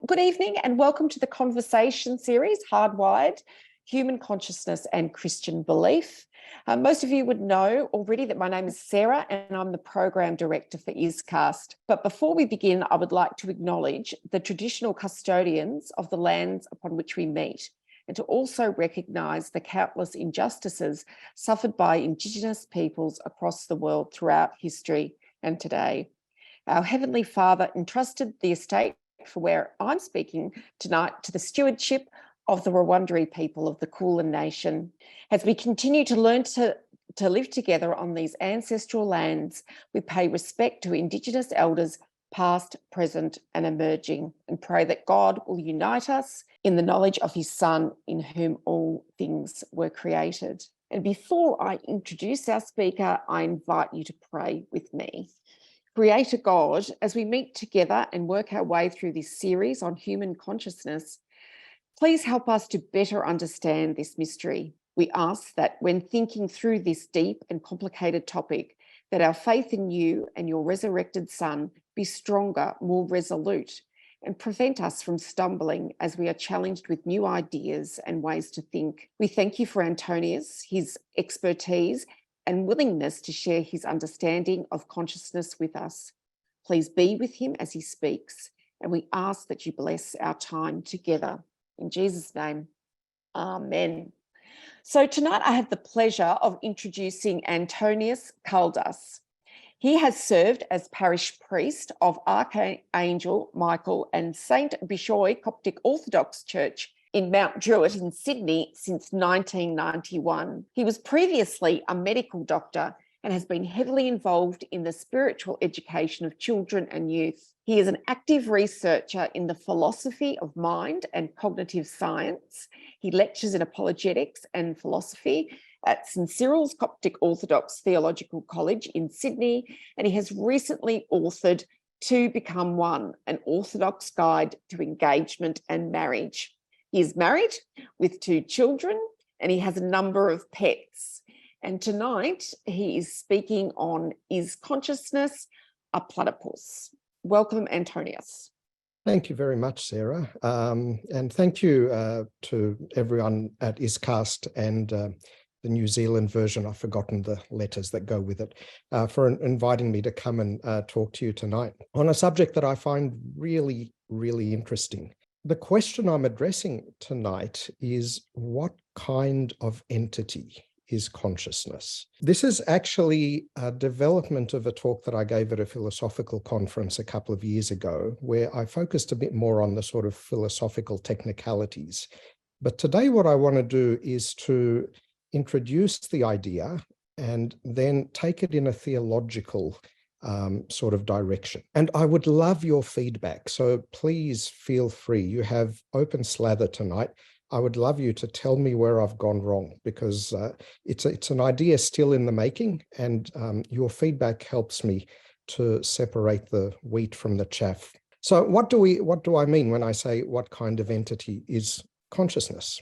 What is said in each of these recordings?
Good evening and welcome to the conversation series, Hardwired, Human Consciousness and Christian Belief. Most of you would know already that my name is Sarah and I'm the Program Director for ISCAST. But before we begin, I would like to acknowledge the traditional custodians of the lands upon which we meet and to also recognise the countless injustices suffered by Indigenous peoples across the world throughout history and today. Our Heavenly Father entrusted the estate for where I'm speaking tonight to the stewardship of the Wurundjeri people of the Kulin Nation. As we continue to learn to live together on these ancestral lands, we pay respect to Indigenous elders, past, present and emerging, and pray that God will unite us in the knowledge of his Son, in whom all things were created. And before I introduce our speaker, I invite you to pray with me. Creator God, as we meet together and work our way through this series on human consciousness, please help us to better understand this mystery. We ask that when thinking through this deep and complicated topic, that our faith in you and your resurrected Son be stronger, more resolute, and prevent us from stumbling as we are challenged with new ideas and ways to think. We thank you for Antonius, his expertise, and willingness to share his understanding of consciousness with us. Please be with him as he speaks, and we ask that you bless our time together. In Jesus' name, amen. So tonight I have the pleasure of introducing Antonius Kaldas. He has served as parish priest of Archangel Michael and St. Bishoy Coptic Orthodox Church in Mount Druitt in Sydney since 1991. He was previously a medical doctor and has been heavily involved in the spiritual education of children and youth. He is an active researcher in the philosophy of mind and cognitive science. He lectures in apologetics and philosophy at St. Cyril's Coptic Orthodox Theological College in Sydney, and he has recently authored To Become One, an Orthodox Guide to Engagement and Marriage. He is married with 2 children and he has a number of pets. And tonight he is speaking on Is Consciousness a Platypus? Welcome, Antonius. Thank you very much, Sarah. And thank you to everyone at ISCAST and the New Zealand version. I've forgotten the letters that go with it, for inviting me to come and talk to you tonight on a subject that I find really, really interesting. The question I'm addressing tonight is, what kind of entity is consciousness? This is actually a development of a talk that I gave at a philosophical conference a couple of years ago, where I focused a bit more on the sort of philosophical technicalities. But today what I want to do is to introduce the idea and then take it in a theological sort of direction. And I would love your feedback. So please feel free. You have open slather tonight. I would love you to tell me where I've gone wrong, because it's an idea still in the making, and your feedback helps me to separate the wheat from the chaff. So what do I mean when I say what kind of entity is consciousness?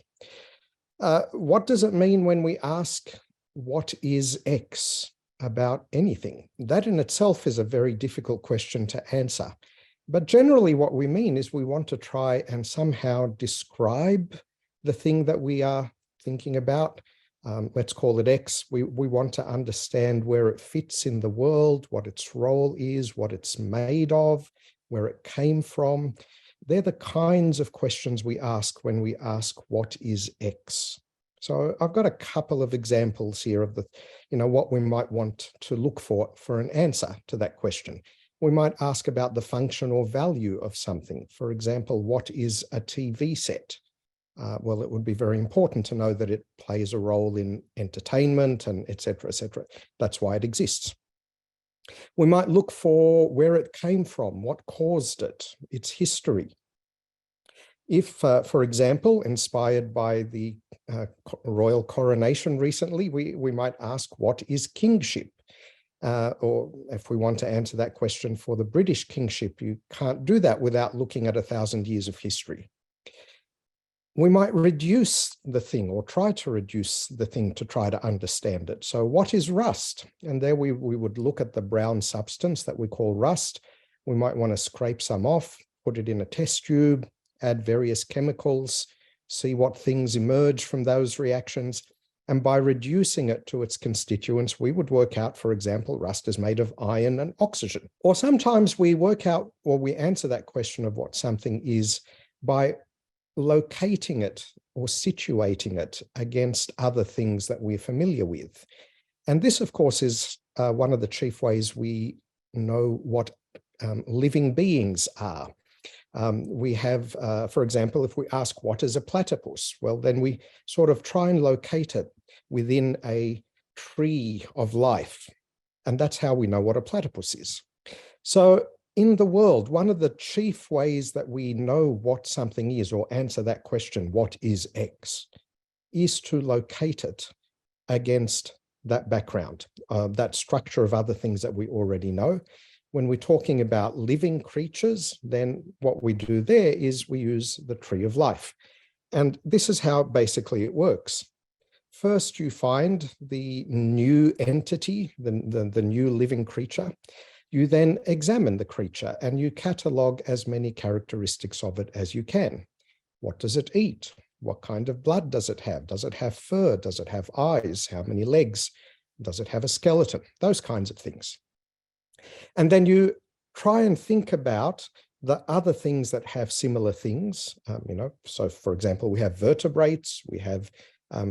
What does it mean when we ask what is X about anything? That in itself is a very difficult question to answer. But generally what we mean is we want to try and somehow describe the thing that we are thinking about. Let's call it X. We want to understand where it fits in the world, what its role is, what it's made of, where it came from. They're the kinds of questions we ask when we ask what is X. So I've got a couple of examples here of what we might want to look for an answer to that question. We might ask about the function or value of something. For example, what is a TV set? Well, it would be very important to know that it plays a role in entertainment and et cetera, et cetera. That's why it exists. We might look for where it came from, what caused it, its history. If, for example, inspired by the royal coronation recently, we might ask, what is kingship? Or if we want to answer that question for the British kingship, you can't do that without looking at 1,000 years of history. We might reduce the thing or try to reduce the thing to try to understand it. So what is rust? And there we would look at the brown substance that we call rust. We might want to scrape some off, put it in a test tube, add various chemicals, see what things emerge from those reactions. And by reducing it to its constituents, we would work out, for example, rust is made of iron and oxygen. Or sometimes we work out, or we answer that question of what something is by locating it or situating it against other things that we're familiar with. And this, of course, is one of the chief ways we know what living beings are. We have, for example, if we ask what is a platypus, well, then we sort of try and locate it within a tree of life. And that's how we know what a platypus is. So in the world, one of the chief ways that we know what something is, or answer that question, what is X, is to locate it against that background, that structure of other things that we already know. When we're talking about living creatures, then what we do there is we use the tree of life. And this is how basically it works. First, you find the new entity, the new living creature. You then examine the creature and you catalog as many characteristics of it as you can. What does it eat? What kind of blood does it have? Does it have fur? Does it have eyes? How many legs? Does it have a skeleton? Those kinds of things. And then you try and think about the other things that have similar things. So for example, we have vertebrates, we have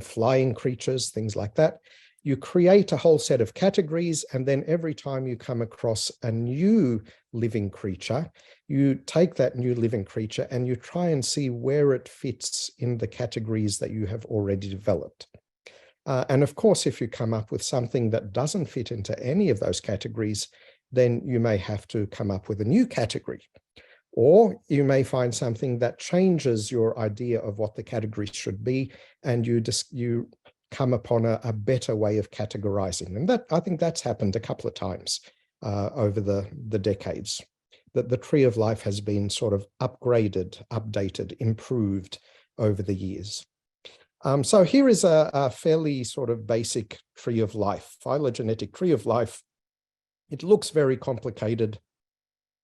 flying creatures, things like that. You create a whole set of categories, and then every time you come across a new living creature, you take that new living creature and you try and see where it fits in the categories that you have already developed. And of course, if you come up with something that doesn't fit into any of those categories, then you may have to come up with a new category. Or you may find something that changes your idea of what the category should be, and you come upon a better way of categorizing. And that, I think that's happened a couple of times over the decades, that the tree of life has been sort of upgraded, updated, improved over the years. So here is a fairly sort of basic tree of life, phylogenetic tree of life. It looks very complicated,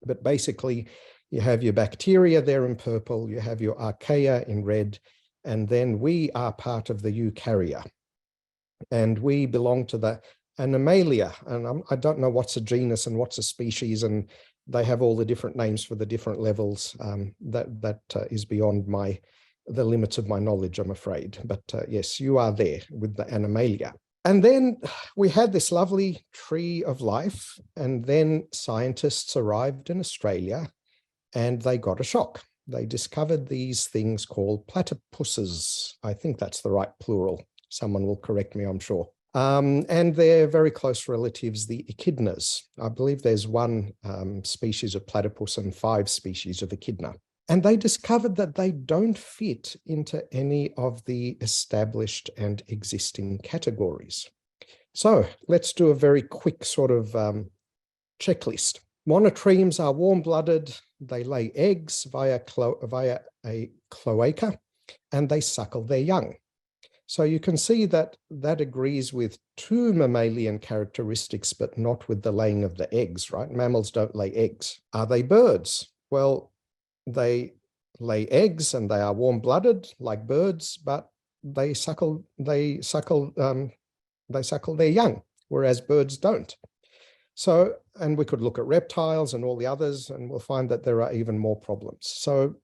but basically you have your bacteria there in purple, you have your archaea in red, and then we are part of the eukarya. And we belong to the Animalia. And I don't know what's a genus and what's a species, and they have all the different names for the different levels. That is beyond the limits of my knowledge, I'm afraid. But yes, you are there with the Animalia. And then we had this lovely tree of life, and then scientists arrived in Australia and they got a shock. They discovered these things called platypuses. I think that's the right plural. Someone will correct me, I'm sure. And they're very close relatives, the echidnas. I believe there's one species of platypus and 5 species of echidna. And they discovered that they don't fit into any of the established and existing categories. So let's do a very quick sort of checklist. Monotremes are warm-blooded. They lay eggs via a cloaca, and they suckle their young. So you can see that that agrees with 2 mammalian characteristics, but not with the laying of the eggs, right? Mammals don't lay eggs. Are they birds? Well, they lay eggs and they are warm-blooded like birds, but they suckle their young, whereas birds don't. So, and we could look at reptiles and all the others, and we'll find that there are even more problems. So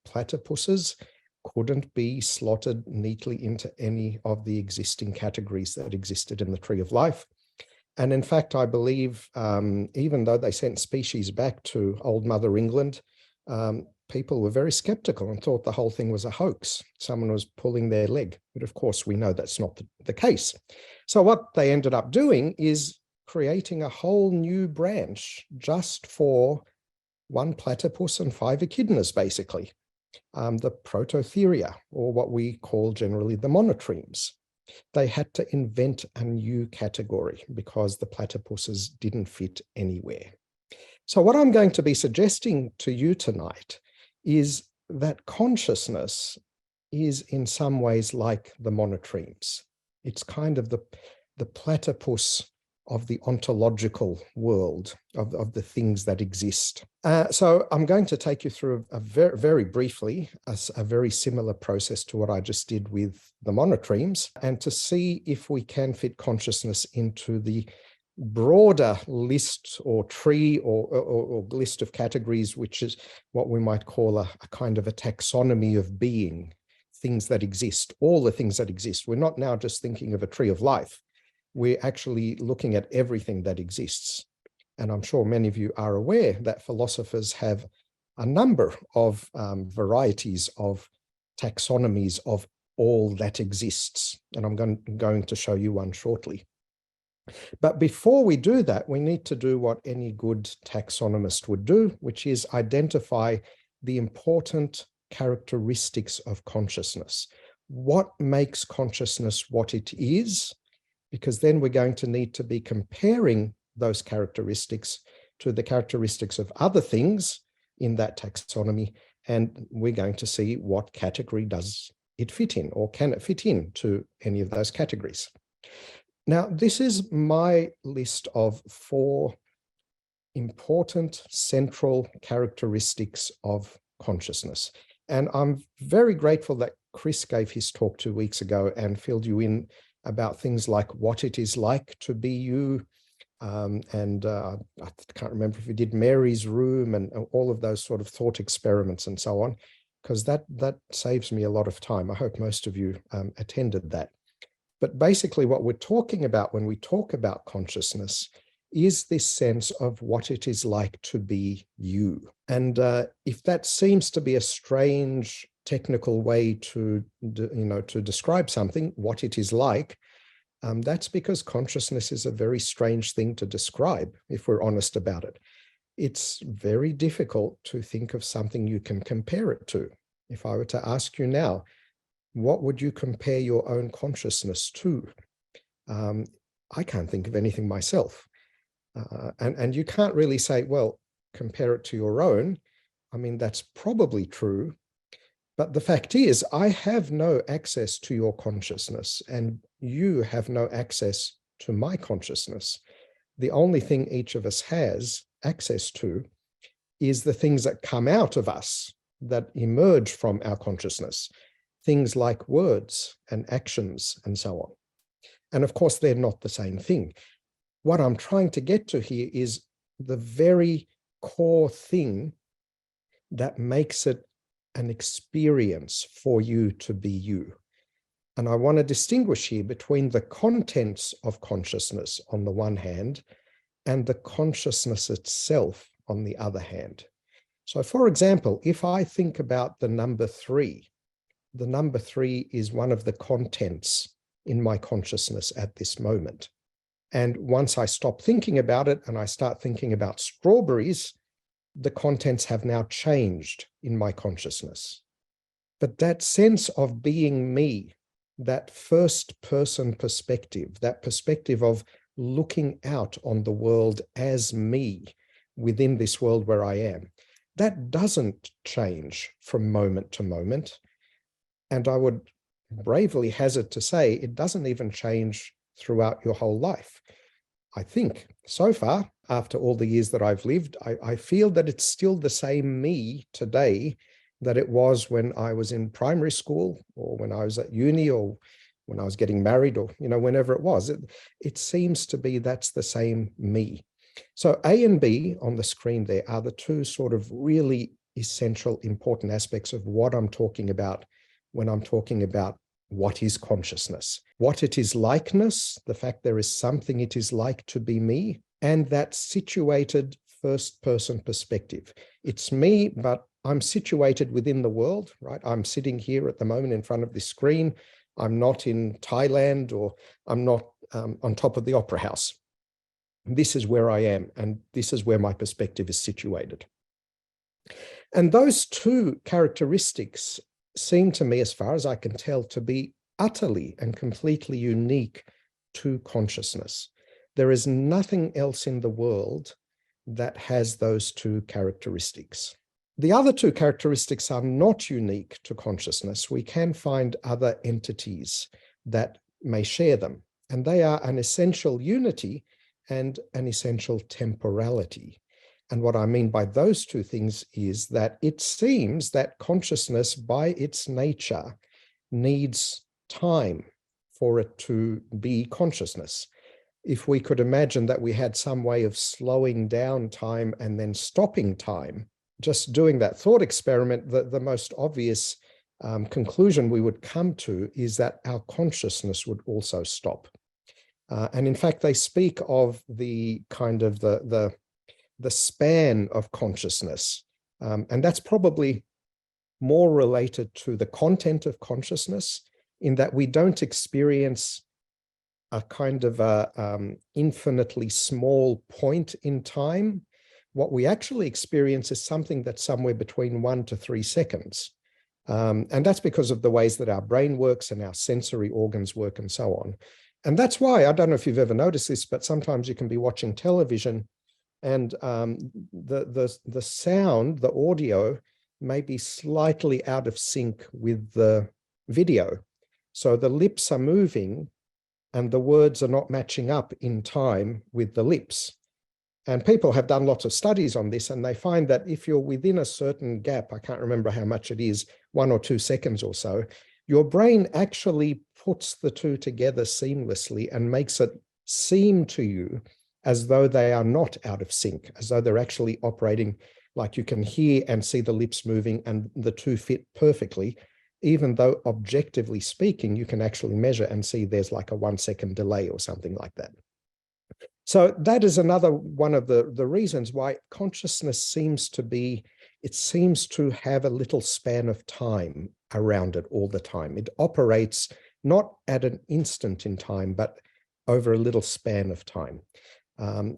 platypuses couldn't be slotted neatly into any of the existing categories that existed in the tree of life. And in fact, I believe, even though they sent species back to old Mother England, people were very skeptical and thought the whole thing was a hoax. Someone was pulling their leg. But of course, we know that's not the case. So what they ended up doing is creating a whole new branch just for 1 platypus and 5 echidnas, basically, the Prototheria, or what we call generally the monotremes. They had to invent a new category because the platypuses didn't fit anywhere. So what I'm going to be suggesting to you tonight is that consciousness is in some ways like the monotremes. It's kind of the platypus of the ontological world, of the things that exist. So I'm going to take you through very briefly, a very similar process to what I just did with the monotremes, and to see if we can fit consciousness into the broader list or tree or list of categories, which is what we might call a kind of a taxonomy of being, things that exist, all the things that exist. We're not now just thinking of a tree of life. We're actually looking at everything that exists. And I'm sure many of you are aware that philosophers have a number of varieties of taxonomies of all that exists. And I'm going to show you one shortly. But before we do that, we need to do what any good taxonomist would do, which is identify the important characteristics of consciousness. What makes consciousness what it is? Because then we're going to need to be comparing those characteristics to the characteristics of other things in that taxonomy, and we're going to see what category does it fit in, or can it fit in to any of those categories. Now, this is my list of 4 important central characteristics of consciousness. And I'm very grateful that Chris gave his talk 2 weeks ago and filled you in about things like what it is like to be you. I can't remember if he did Mary's room and all of those sort of thought experiments and so on, because that saves me a lot of time. I hope most of you attended that. But basically what we're talking about when we talk about consciousness is this sense of what it is like to be you. And if that seems to be a strange technical way to describe something, what it is like, that's because consciousness is a very strange thing to describe, if we're honest about it. It's very difficult to think of something you can compare it to. If I were to ask you now, what would you compare your own consciousness to? I can't think of anything myself. And you can't really say, well, compare it to your own. I mean, that's probably true. But the fact is, I have no access to your consciousness, and you have no access to my consciousness. The only thing each of us has access to is the things that come out of us, that emerge from our consciousness. Things like words and actions and so on. And of course, they're not the same thing. What I'm trying to get to here is the very core thing that makes it an experience for you to be you. And I want to distinguish here between the contents of consciousness on the one hand and the consciousness itself on the other hand. So for example, if I think about the number 3, the number 3 is one of the contents in my consciousness at this moment. And once I stop thinking about it and I start thinking about strawberries, the contents have now changed in my consciousness. But that sense of being me, that first person perspective, that perspective of looking out on the world as me within this world where I am, that doesn't change from moment to moment. And I would bravely hazard to say it doesn't even change throughout your whole life. I think so far, after all the years that I've lived, I feel that it's still the same me today that it was when I was in primary school, or when I was at uni, or when I was getting married, or whenever it was. It seems to be that's the same me. So A and B on the screen there are the 2 sort of really essential, important aspects of what I'm talking about when I'm talking about what is consciousness. What it is likeness, the fact there is something it is like to be me, and that situated first person perspective. It's me, but I'm situated within the world, right? I'm sitting here at the moment in front of this screen. I'm not in Thailand, or I'm not on top of the Opera House. This is where I am, and this is where my perspective is situated. And those 2 characteristics seem to me, as far as I can tell, to be utterly and completely unique to consciousness. There is nothing else in the world that has those 2 characteristics. The other 2 characteristics are not unique to consciousness. We can find other entities that may share them, and they are an essential unity and an essential temporality. And what I mean by those two things is that it seems that consciousness by its nature needs time for it to be consciousness. If we could imagine that we had some way of slowing down time and then stopping time, just doing that thought experiment, the most obvious conclusion we would come to is that our consciousness would also stop. And in fact, they speak of the kind of the span of consciousness. And that's probably more related to the content of consciousness, in that we don't experience a kind of a infinitely small point in time. What we actually experience is something that's somewhere between 1 to 3 seconds. And that's because of the ways that our brain works and our sensory organs work and so on. And that's why, I don't know if you've ever noticed this, but sometimes you can be watching television and the sound, the audio, may be slightly out of sync with the video. So the lips are moving and the words are not matching up in time with the lips. And people have done lots of studies on this, and they find that if you're within a certain gap, I can't remember how much it is, 1 or 2 seconds or so, your brain actually puts the two together seamlessly and makes it seem to you as though they are not out of sync, as though they're actually operating, like you can hear and see the lips moving and the two fit perfectly, even though objectively speaking, you can actually measure and see there's like a 1 second delay or something like that. So that is another one of the reasons why consciousness seems to be, it seems to have a little span of time around it all the time. It operates not at an instant in time, but over a little span of time.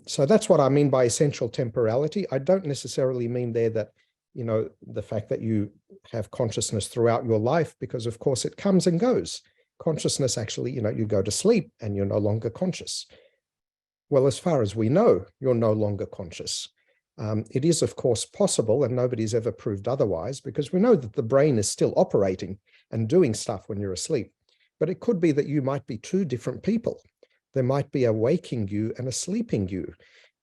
So that's what I mean by essential temporality. I don't necessarily mean there that, you know, the fact that you have consciousness throughout your life, because of course it comes and goes. Consciousness actually, you know, you go to sleep and you're no longer conscious. Well, as far as we know, you're no longer conscious. It is, of course, possible, and nobody's ever proved otherwise, because we know that the brain is still operating and doing stuff when you're asleep. But it could be that you might be two different people. There might be a waking you and a sleeping you.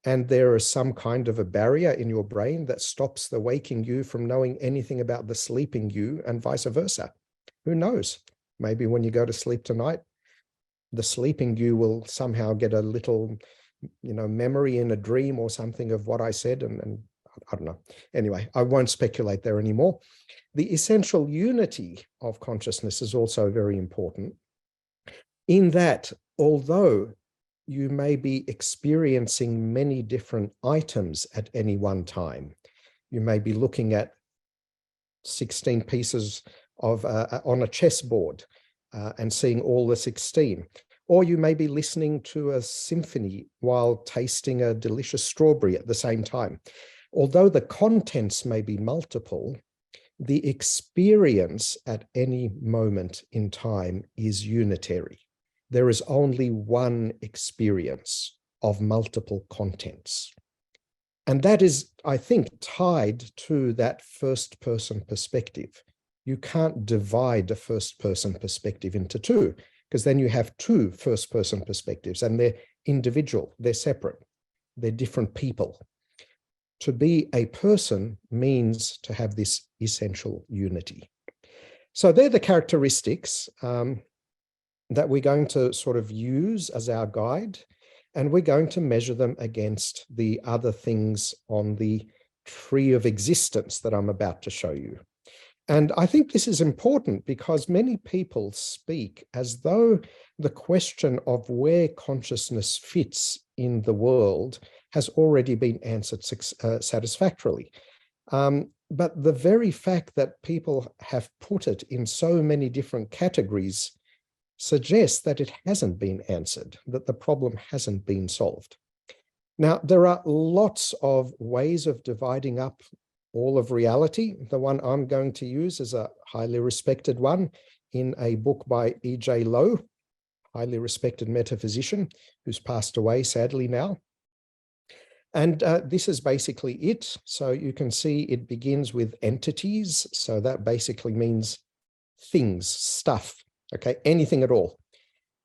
And there is some kind of a barrier in your brain that stops the waking you from knowing anything about the sleeping you, and vice versa. Who knows? Maybe when you go to sleep tonight, the sleeping you will somehow get a little, you know, memory in a dream or something of what I said, and I don't know. Anyway, I won't speculate there anymore. The essential unity of consciousness is also very important, in that although you may be experiencing many different items at any one time, you may be looking at 16 pieces of on a chessboard, and seeing all the 16. Or you may be listening to a symphony while tasting a delicious strawberry at the same time. Although the contents may be multiple, the experience at any moment in time is unitary. There is only one experience of multiple contents. And that is, I think, tied to that first-person perspective. You can't divide a first-person perspective into two, because then you have two first-person perspectives, and they're individual, they're separate, they're different people. To be a person means to have this essential unity. So they're the characteristics that we're going to sort of use as our guide, and we're going to measure them against the other things on the tree of existence that I'm about to show you. And I think this is important because many people speak as though the question of where consciousness fits in the world has already been answered satisfactorily. But the very fact that people have put it in so many different categories suggests that it hasn't been answered, that the problem hasn't been solved. Now, there are lots of ways of dividing up all of reality. The one I'm going to use is a highly respected one in a book by E.J. Lowe, highly respected metaphysician who's passed away sadly now. And this is basically it. So you can see it begins with entities. So that basically means things, stuff, okay, anything at all.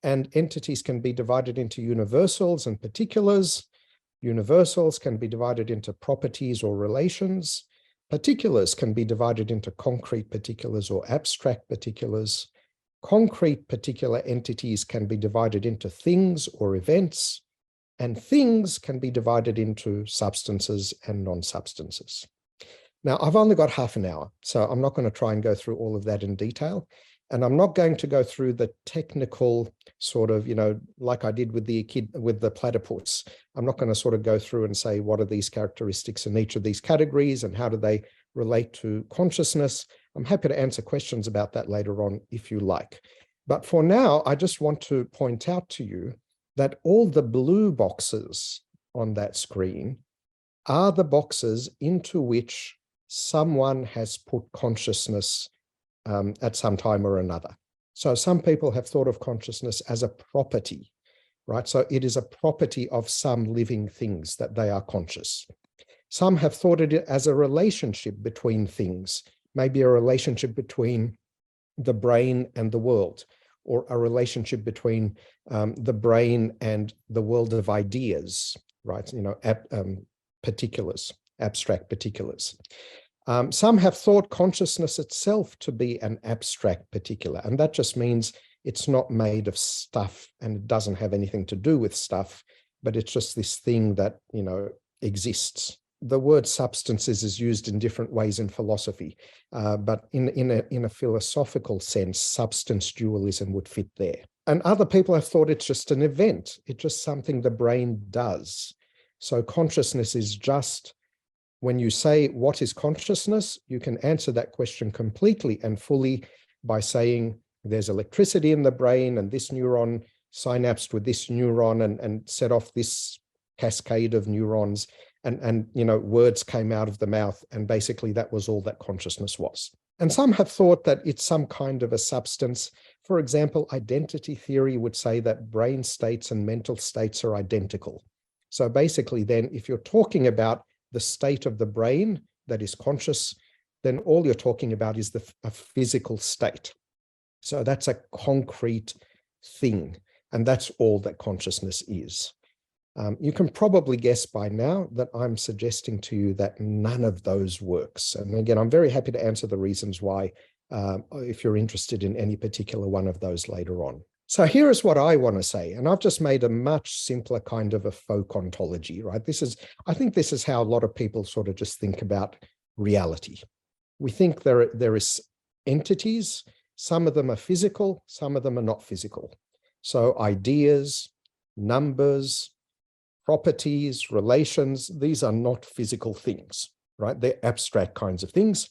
and entities can be divided into universals and particulars. Universals can be divided into properties or relations. Particulars can be divided into concrete particulars or abstract particulars. Concrete particular entities can be divided into things or events, and things can be divided into substances and non-substances. Now, I've only got half an hour, so I'm not going to try and go through all of that in detail. And I'm not going to go through the technical sort of, like I did with the platypus. I'm not going to sort of go through and say, what are these characteristics in each of these categories and how do they relate to consciousness? I'm happy to answer questions about that later on if you like. But for now, I just want to point out to you that all the blue boxes on that screen are the boxes into which someone has put consciousness at some time or another. So some people have thought of consciousness as a property, right? So it is a property of some living things that they are conscious. Some have thought of it as a relationship between things, maybe a relationship between the brain and the world, or a relationship between the brain and the world of ideas, right? Particulars, abstract particulars. Some have thought consciousness itself to be an abstract particular, and that just means it's not made of stuff and it doesn't have anything to do with stuff, but it's just this thing that, exists. The word substances is used in different ways in philosophy, but in a philosophical sense, substance dualism would fit there. And other people have thought it's just an event. It's just something the brain does. So consciousness is just, when you say, what is consciousness? You can answer that question completely and fully by saying there's electricity in the brain and this neuron synapsed with this neuron and set off this cascade of neurons and words came out of the mouth, and basically that was all that consciousness was. And some have thought that it's some kind of a substance. For example, identity theory would say that brain states and mental states are identical. So basically then, if you're talking about the state of the brain that is conscious, then all you're talking about is a physical state. So that's a concrete thing, and that's all that consciousness is. You can probably guess by now that I'm suggesting to you that none of those works. And again, I'm very happy to answer the reasons why, if you're interested in any particular one of those later on. So here is what I want to say, and I've just made a much simpler kind of a folk ontology, right? I think this is how a lot of people sort of just think about reality. We think there is entities, some of them are physical, some of them are not physical. So ideas, numbers, properties, relations, these are not physical things, right? They're abstract kinds of things.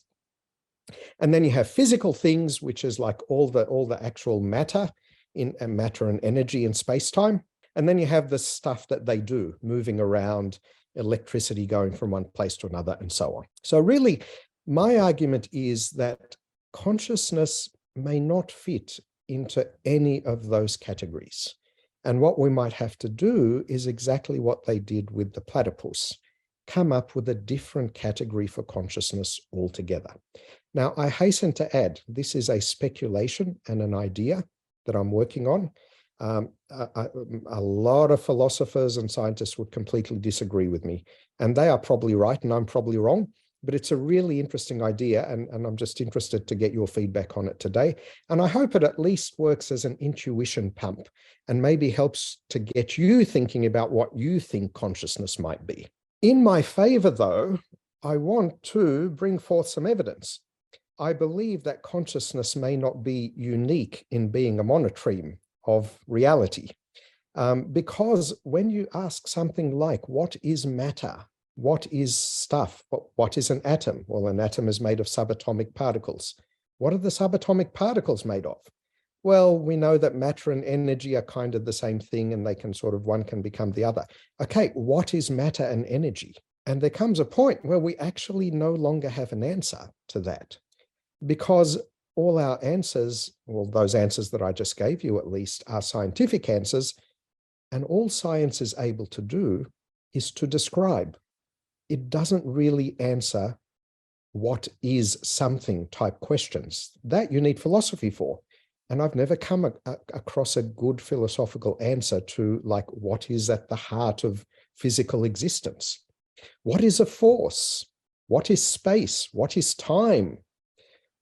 And then you have physical things, which is like all the actual matter and energy in space-time. And then you have the stuff that they do, moving around, electricity going from one place to another, and so on. So really, my argument is that consciousness may not fit into any of those categories. And what we might have to do is exactly what they did with the platypus, come up with a different category for consciousness altogether. Now, I hasten to add, this is a speculation and an idea that I'm working on. A lot of philosophers and scientists would completely disagree with me, and they are probably right and I'm probably wrong, but it's a really interesting idea, and I'm just interested to get your feedback on it today. And I hope it at least works as an intuition pump and maybe helps to get you thinking about what you think consciousness might be. In my favor, though, I want to bring forth some evidence. I believe that consciousness may not be unique in being a monotreme of reality, because when you ask something like, what is matter? What is stuff? What is an atom? Well, an atom is made of subatomic particles. What are the subatomic particles made of? Well, we know that matter and energy are kind of the same thing, and they can sort of, one can become the other. Okay, what is matter and energy? And there comes a point where we actually no longer have an answer to that, because all our answers, well, those answers that I just gave you at least, are scientific answers, and all science is able to do is to describe. It doesn't really answer what is something type questions. That you need philosophy for. And I've never come across a good philosophical answer to, like, what is at the heart of physical existence? What is a force? What is space? What is time?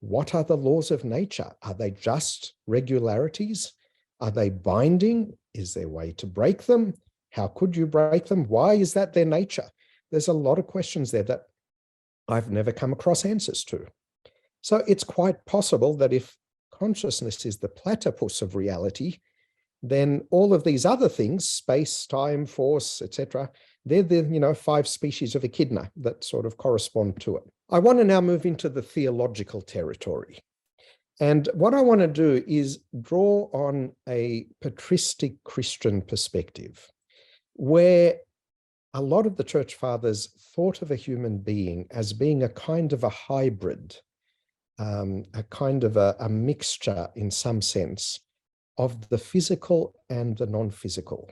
What are the laws of nature? Are they just regularities? Are they binding? Is there a way to break them? How could you break them? Why is that their nature? There's a lot of questions there that I've never come across answers to. So it's quite possible that if consciousness is the platypus of reality, then all of these other things, space, time, force, etc., they're the 5 species of echidna that sort of correspond to it. I want to now move into the theological territory. And what I want to do is draw on a patristic Christian perspective, where a lot of the church fathers thought of a human being as being a kind of a hybrid, a kind of a mixture in some sense of the physical and the non-physical.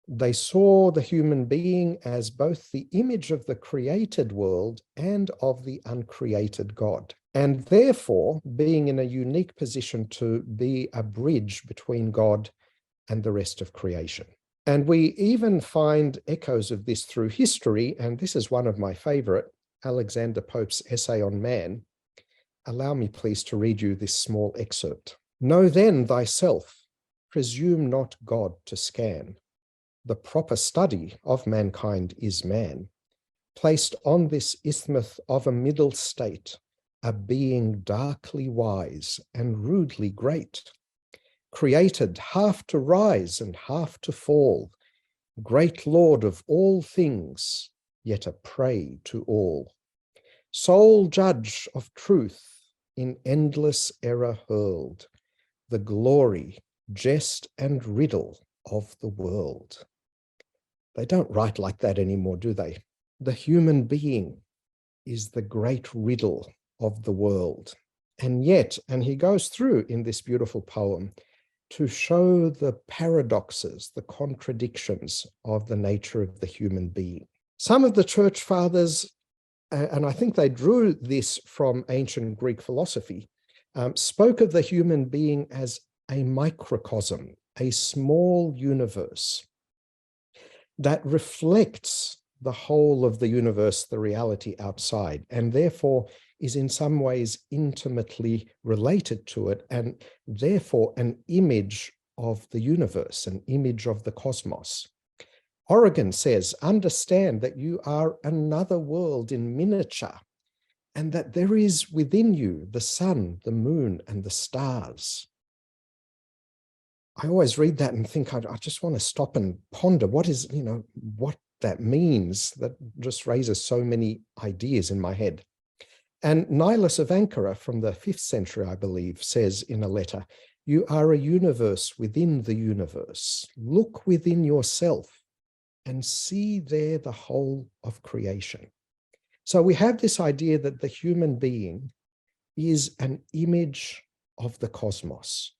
They saw the human being as both the image of the created world and of the uncreated God, and therefore being in a unique position to be a bridge between God and the rest of creation. And we even find echoes of this through history, and this is one of my favorite, Alexander Pope's essay on man. Allow me, please, to read you this small excerpt. Know then thyself, presume not God to scan. The proper study of mankind is man, placed on this isthmus of a middle state, a being darkly wise and rudely great, created half to rise and half to fall, great Lord of all things, yet a prey to all, sole judge of truth, in endless error hurled, the glory, jest, and riddle of the world. They don't write like that anymore, do they? The human being is the great riddle of the world. And yet, and he goes through in this beautiful poem to show the paradoxes, the contradictions of the nature of the human being. Some of the church fathers, and I think they drew this from ancient Greek philosophy, spoke of the human being as a microcosm, a small universe that reflects the whole of the universe, the reality outside, and therefore is in some ways intimately related to it, and therefore an image of the universe, an image of the cosmos. Origen says, understand that you are another world in miniature, and that there is within you the sun, the moon, and the stars. I always read that and think, I just want to stop and ponder what that means. That just raises so many ideas in my head. And Nilus of Ankara from the 5th century, I believe, says in a letter, you are a universe within the universe. Look within yourself and see there the whole of creation. So we have this idea that the human being is an image of the cosmos.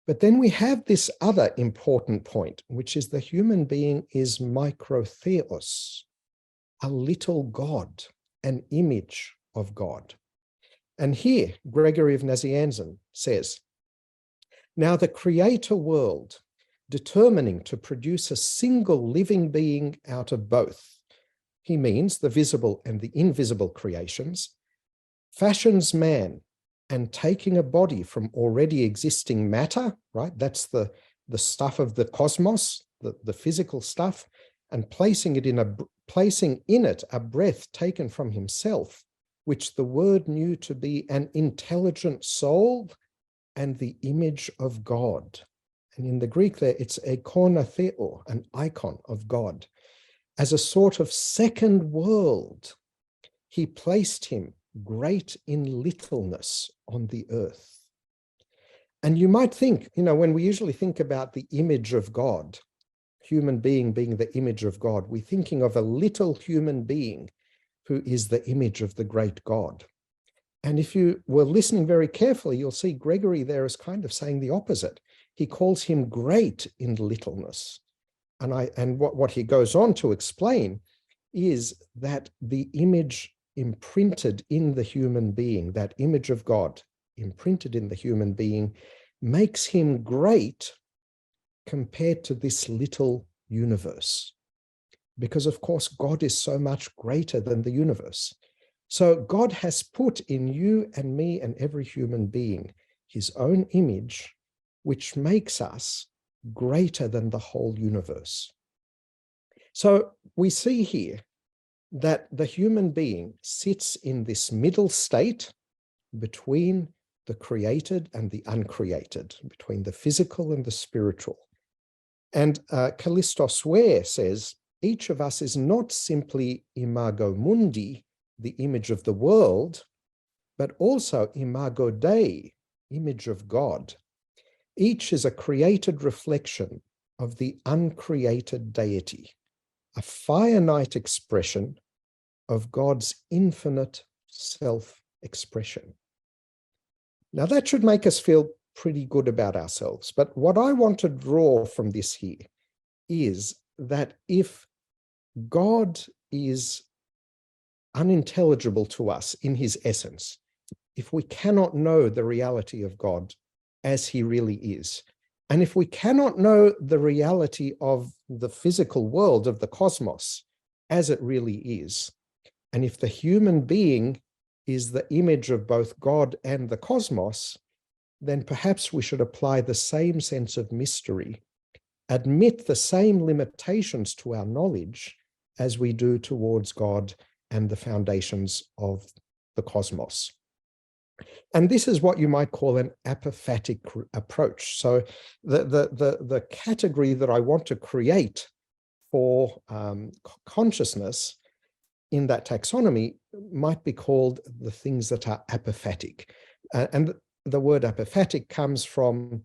But then we have this other important point, which is the human being is microtheos, a little God, an image of God. And here, Gregory of Nazianzen says, now the creator world, determining to produce a single living being out of both, he means the visible and the invisible creations, fashions man, and taking a body from already existing matter, right? That's the stuff of the cosmos, the physical stuff, and placing in it a breath taken from himself, which the word knew to be an intelligent soul and the image of God. And in the Greek there, it's eikona theo, an icon of God. As a sort of second world, he placed him great in littleness on the earth. And you might think, when we usually think about the image of God, human being being the image of God, we're thinking of a little human being who is the image of the great God. And if you were listening very carefully, you'll see Gregory there is kind of saying the opposite. He calls him great in littleness. And what he goes on to explain is that the image imprinted in the human being, that image of God imprinted in the human being, makes him great compared to this little universe. Because of course, God is so much greater than the universe. So God has put in you and me and every human being his own image, which makes us greater than the whole universe. So we see here that the human being sits in this middle state between the created and the uncreated, between the physical and the spiritual. And Kaldas Ware says, each of us is not simply imago mundi, the image of the world, but also imago Dei, image of God. Each is a created reflection of the uncreated deity, a finite expression of God's infinite self-expression. Now that should make us feel pretty good about ourselves. But what I want to draw from this here is that if God is unintelligible to us in his essence, if we cannot know the reality of God as he really is, and if we cannot know the reality of the physical world, of the cosmos, as it really is, and if the human being is the image of both God and the cosmos, then perhaps we should apply the same sense of mystery, admit the same limitations to our knowledge as we do towards God and the foundations of the cosmos. And this is what you might call an apophatic approach. So the category that I want to create for consciousness in that taxonomy might be called the things that are apophatic. And the word apophatic comes from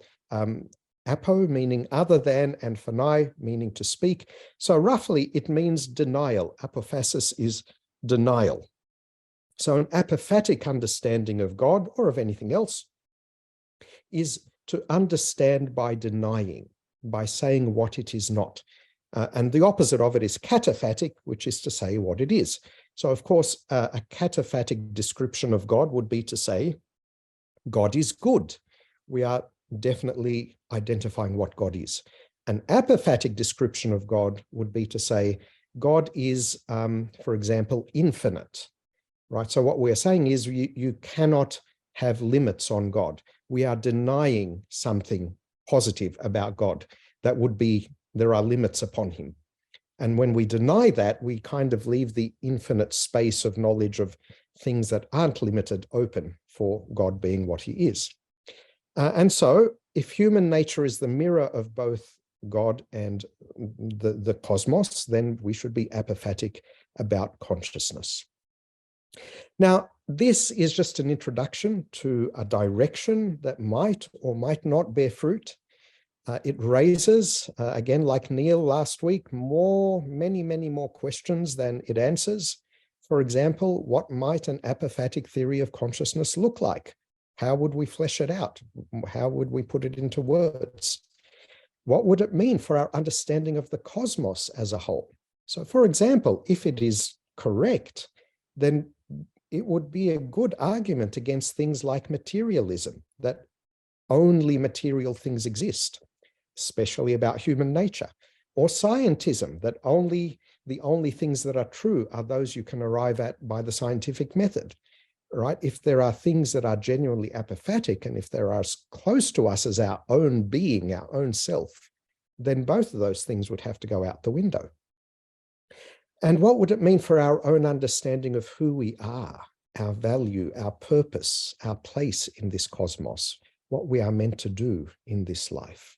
apo, meaning other than, and phanai, meaning to speak. So roughly it means denial. Apophasis is denial. So an apophatic understanding of God or of anything else is to understand by denying, by saying what it is not. And the opposite of it is cataphatic, which is to say what it is. So of course, a cataphatic description of God would be to say, God is good. We are definitely identifying what God is. An apophatic description of God would be to say, God is, for example, infinite, right? So what we're saying is you cannot have limits on God. We are denying something positive about God. That would be, there are limits upon him. And when we deny that, we kind of leave the infinite space of knowledge of things that aren't limited open for God being what he is. And so if human nature is the mirror of both God and the cosmos, then we should be apophatic about consciousness. Now, this is just an introduction to a direction that might or might not bear fruit. It raises, again, like Neil last week, many more questions than it answers. For example, what might an apophatic theory of consciousness look like? How would we flesh it out? How would we put it into words? What would it mean for our understanding of the cosmos as a whole? So, for example, if it is correct, then it would be a good argument against things like materialism, that only material things exist, especially about human nature, or scientism, that the only things that are true are those you can arrive at by the scientific method, right? If there are things that are genuinely apophatic, and if they're as close to us as our own being, our own self, then both of those things would have to go out the window. And what would it mean for our own understanding of who we are, our value, our purpose, our place in this cosmos, what we are meant to do in this life?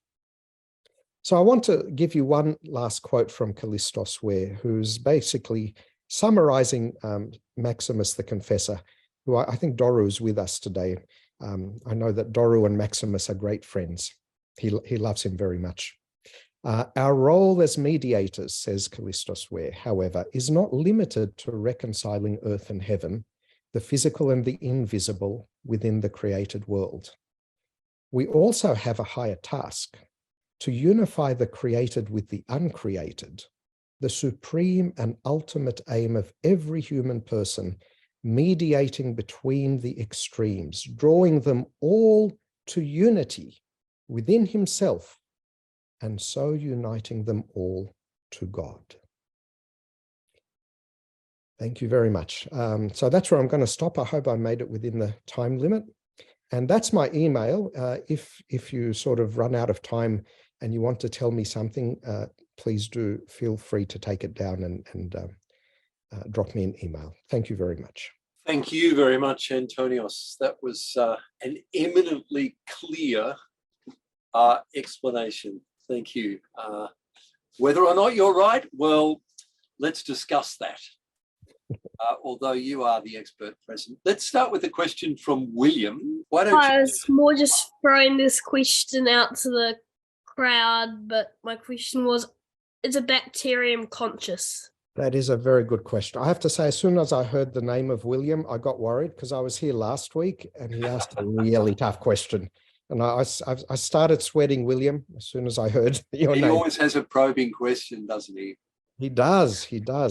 So I want to give you one last quote from Kaldas Ware, who's basically summarizing Maximus the Confessor, who I think Doru is with us today. I know that Doru and Maximus are great friends. He loves him very much. Our role as mediators, says Kaldas Ware, however, is not limited to reconciling earth and heaven, the physical and the invisible within the created world. We also have a higher task, to unify the created with the uncreated, the supreme and ultimate aim of every human person, mediating between the extremes, drawing them all to unity within himself, and so uniting them all to God. Thank you very much. So that's where I'm going to stop. I hope I made it within the time limit. And that's my email. If you sort of run out of time and you want to tell me something, please do feel free to take it down and drop me an email. Thank you very much. Thank you very much, Antonios. That was an eminently clear explanation. Thank you. Whether or not you're right, well, let's discuss that. Although you are the expert present. Let's start with a question from William. Why don't I you... was more just throwing this question out to the crowd, but my question was, is a bacterium conscious? That is a very good question. I have to say, as soon as I heard the name of William, I got worried because I was here last week and he asked a really tough question. And I started sweating William as soon as I heard your name. He always has a probing question, doesn't he? He does.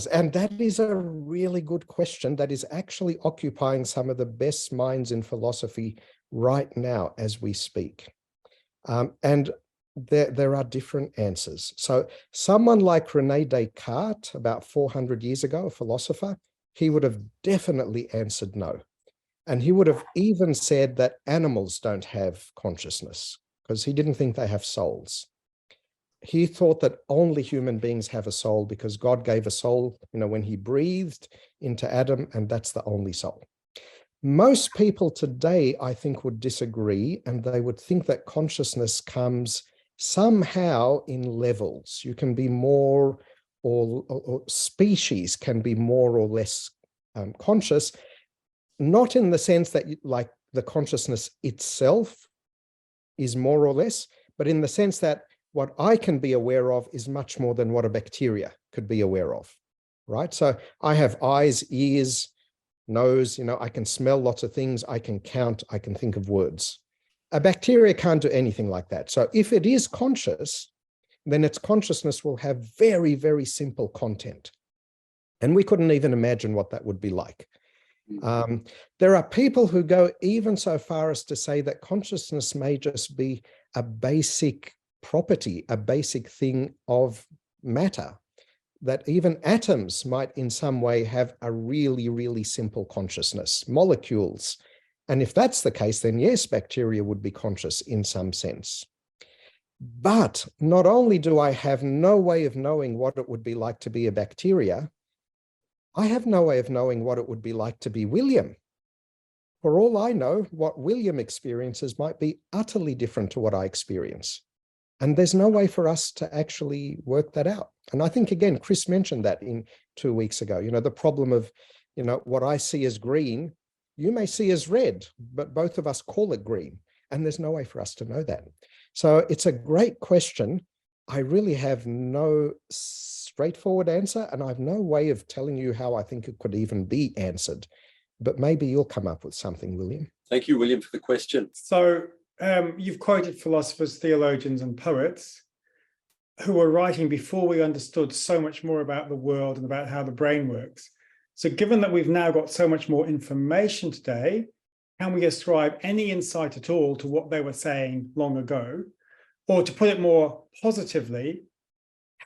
And that is a really good question that is actually occupying some of the best minds in philosophy right now as we speak. And there are different answers. So someone like René Descartes, about 400 years ago, a philosopher, he would have definitely answered no. And he would have even said that animals don't have consciousness because he didn't think they have souls. He thought that only human beings have a soul because God gave a soul, when he breathed into Adam, and that's the only soul. Most people today, I think, would disagree, and they would think that consciousness comes somehow in levels. You can be more, or species can be more or less conscious, not in the sense that like the consciousness itself is more or less, but in the sense that what I can be aware of is much more than what a bacteria could be aware of, right? So I have eyes, ears, nose, I can smell lots of things, I can count, I can think of words. A bacteria can't do anything like that. So if it is conscious, then its consciousness will have very, very simple content. And we couldn't even imagine what that would be like. There are people who go even so far as to say that consciousness may just be a basic property, a basic thing of matter, that even atoms might in some way have a really, really simple consciousness, molecules. And if that's the case, then yes, bacteria would be conscious in some sense. But not only do I have no way of knowing what it would be like to be a bacteria, I have no way of knowing what it would be like to be William. For all I know, what William experiences might be utterly different to what I experience. And there's no way for us to actually work that out. And I think, again, Chris mentioned that 2 weeks ago, the problem of, what I see as green, you may see as red, but both of us call it green. And there's no way for us to know that. So it's a great question. I really have no straightforward answer, and I have no way of telling you how I think it could even be answered. But maybe you'll come up with something, William. Thank you, William, for the question. So you've quoted philosophers, theologians, and poets who were writing before we understood so much more about the world and about how the brain works. So given that we've now got so much more information today, can we ascribe any insight at all to what they were saying long ago? Or to put it more positively,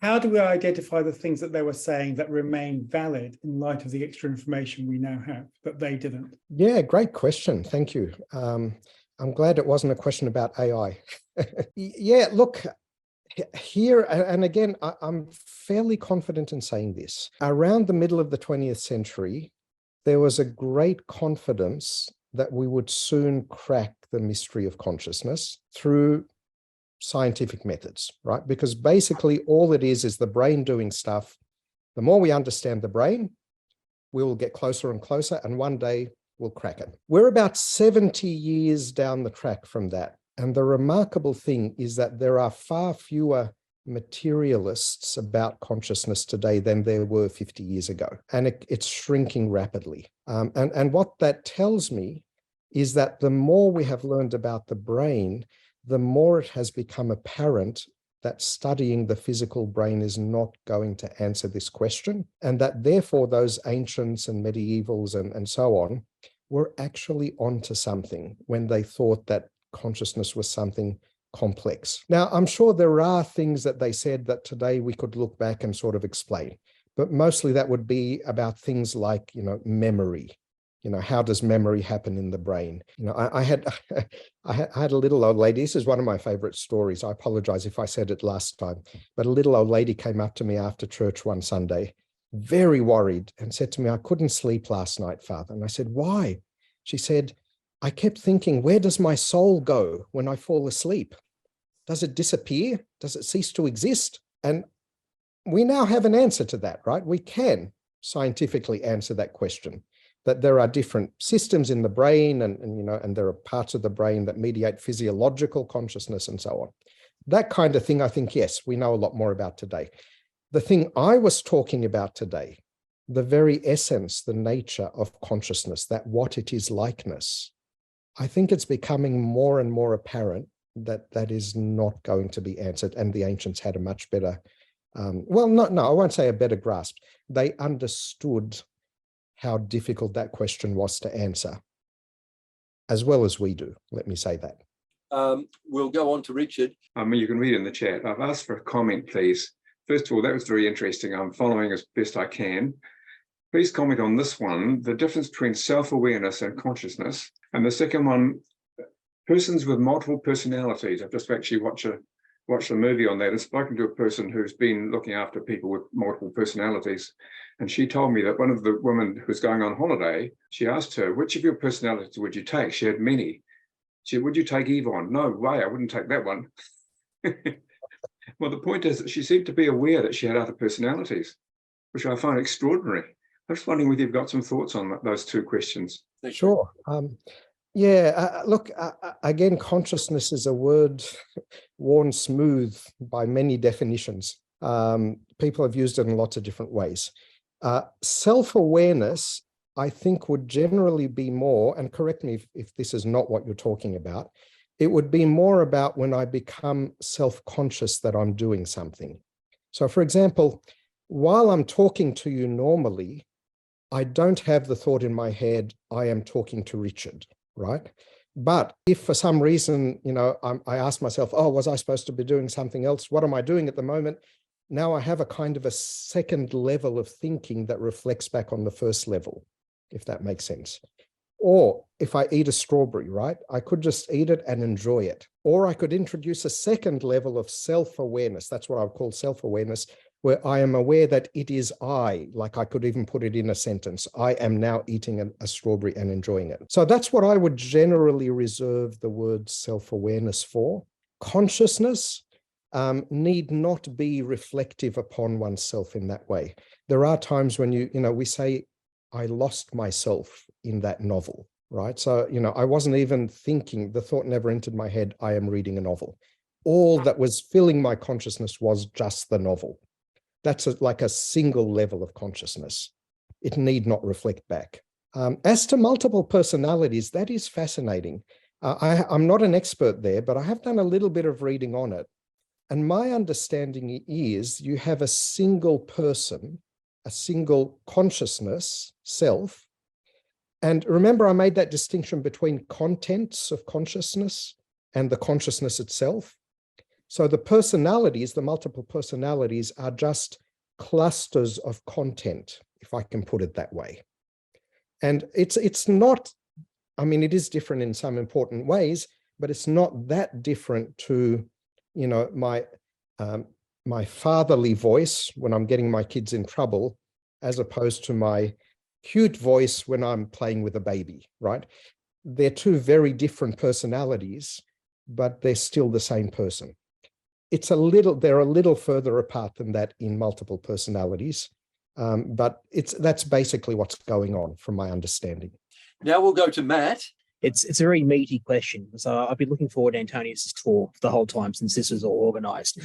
how do we identify the things that they were saying that remain valid in light of the extra information we now have that they didn't? Yeah, great question. Thank you. I'm glad it wasn't a question about AI. Yeah, look, here, and again, I'm fairly confident in saying this. Around the middle of the 20th century, there was a great confidence that we would soon crack the mystery of consciousness through scientific methods, right? Because basically all it is the brain doing stuff. The more we understand the brain, we will get closer and closer, and one day we'll crack it. We're about 70 years down the track from that. And the remarkable thing is that there are far fewer materialists about consciousness today than there were 50 years ago. And it's shrinking rapidly. And what that tells me is that the more we have learned about the brain, the more it has become apparent that studying the physical brain is not going to answer this question, and that therefore those ancients and medievals and so on were actually onto something when they thought that consciousness was something complex. Now, I'm sure there are things that they said that today we could look back and sort of explain, but mostly that would be about things like, memory. How does memory happen in the brain? I had a little old lady. This is one of my favorite stories. I apologize if I said it last time, but a little old lady came up to me after church one Sunday, very worried, and said to me, "I couldn't sleep last night, Father." And I said, "Why?" She said, "I kept thinking, where does my soul go when I fall asleep? Does it disappear? Does it cease to exist?" And we now have an answer to that, right? We can scientifically answer that question, that there are different systems in the brain and there are parts of the brain that mediate physiological consciousness and so on. That kind of thing, I think, yes, we know a lot more about today. The thing I was talking about today, the very essence, the nature of consciousness, that what it is likeness, I think it's becoming more and more apparent that that is not going to be answered. And the ancients had a much better, I won't say a better grasp. They understood how difficult that question was to answer, as well as we do, let me say that. We'll go on to Richard. You can read in the chat. I've asked for a comment, please. First of all, that was very interesting. I'm following as best I can. Please comment on this one, the difference between self-awareness and consciousness. And the second one, persons with multiple personalities. I've just actually watched a movie on that and spoken to a person who's been looking after people with multiple personalities. And she told me that one of the women who was going on holiday, she asked her, which of your personalities would you take? She had many. She said, would you take Yvonne? No way, I wouldn't take that one. Well, the point is that she seemed to be aware that she had other personalities, which I find extraordinary. I'm just wondering whether you've got some thoughts on those two questions. Sure. Look, again, consciousness is a word worn smooth by many definitions. People have used it in lots of different ways. Self-awareness, I think, would generally be more, and correct me if this is not what you're talking about, it would be more about when I become self-conscious that I'm doing something. So, for example, while I'm talking to you normally, I don't have the thought in my head, I am talking to Richard, right? But if for some reason, I ask myself, oh, was I supposed to be doing something else? What am I doing at the moment? Now I have a kind of a second level of thinking that reflects back on the first level, if that makes sense. Or if I eat a strawberry, right, I could just eat it and enjoy it. Or I could introduce a second level of self-awareness. That's what I would call self-awareness, where I am aware that it is I, like I could even put it in a sentence. I am now eating a strawberry and enjoying it. So that's what I would generally reserve the word self-awareness for. Consciousness need not be reflective upon oneself in that way. There are times when we say, I lost myself in that novel, right? So, I wasn't even thinking, the thought never entered my head, I am reading a novel. All that was filling my consciousness was just the novel. That's like a single level of consciousness. It need not reflect back. As to multiple personalities, that is fascinating. I'm not an expert there, but I have done a little bit of reading on it. And my understanding is you have a single person, a single consciousness, self. And remember, I made that distinction between contents of consciousness and the consciousness itself. So the personalities, the multiple personalities, are just clusters of content, if I can put it that way. And it's not, it is different in some important ways, but it's not that different to, my fatherly voice when I'm getting my kids in trouble, as opposed to my cute voice when I'm playing with a baby, right? They're two very different personalities, but they're still the same person. They're a little further apart than that in multiple personalities, but that's basically what's going on from my understanding. Now we'll go to Matt. It's a very meaty question. So I've been looking forward to Antonius's talk the whole time since this was all organised.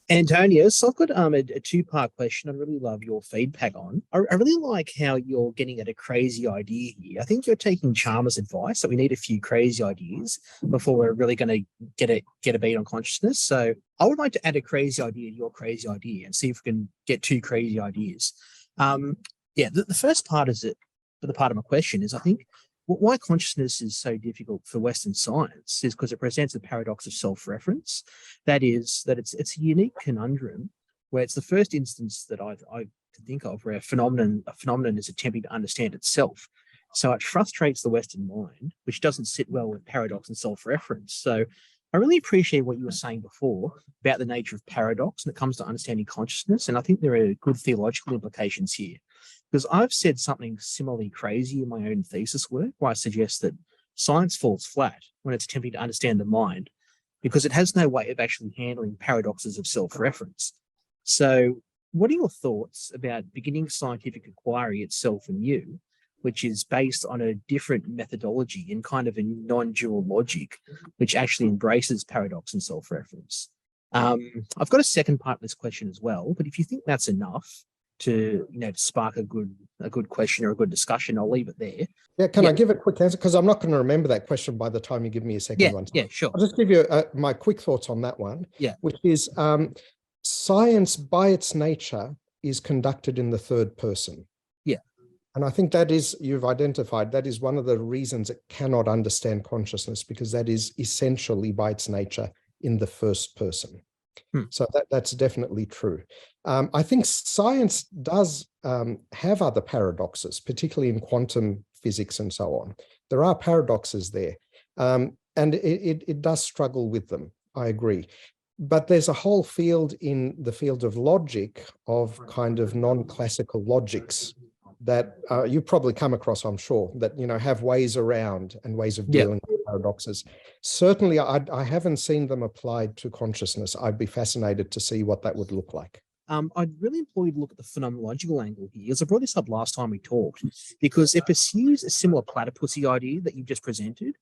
Antonius, I've got a two-part question I'd really love your feedback on. I really like how you're getting at a crazy idea here. I think you're taking Chalmers' advice that we need a few crazy ideas before we're really going to get a beat on consciousness. So I would like to add a crazy idea to your crazy idea and see if we can get two crazy ideas. The first part the part of my question is, I think why consciousness is so difficult for Western science is because it presents a paradox of self-reference. That is, that it's a unique conundrum where it's the first instance that I can think of where a phenomenon is attempting to understand itself. So it frustrates the Western mind, which doesn't sit well with paradox and self-reference. So I really appreciate what you were saying before about the nature of paradox when it comes to understanding consciousness. And I think there are good theological implications here. Because I've said something similarly crazy in my own thesis work, where I suggest that science falls flat when it's attempting to understand the mind, because it has no way of actually handling paradoxes of self-reference. So what are your thoughts about beginning scientific inquiry itself anew, which is based on a different methodology in kind of a non-dual logic, which actually embraces paradox and self-reference? I've got a second part of this question as well, but if you think that's enough to spark a good question or a good discussion, I'll leave it there. Yeah, can I give a quick answer? Because I'm not going to remember that question by the time you give me a second one. Yeah, sure. I'll just give you my quick thoughts on that one. Yeah. Which is science by its nature is conducted in the third person. Yeah. And I think you've identified, that is one of the reasons it cannot understand consciousness, because that is essentially by its nature in the first person. So that's definitely true. I think science does have other paradoxes, particularly in quantum physics and so on. There are paradoxes there, and it does struggle with them, I agree. But there's a whole field in the field of logic, of kind of non-classical logics that you probably come across, I'm sure, that have ways around and ways of dealing with paradoxes. Certainly, I haven't seen them applied to consciousness. I'd be fascinated to see what that would look like. I'd really implore you to look at the phenomenological angle here, because I brought this up last time we talked, because it pursues a similar platypusy idea that you've just presented.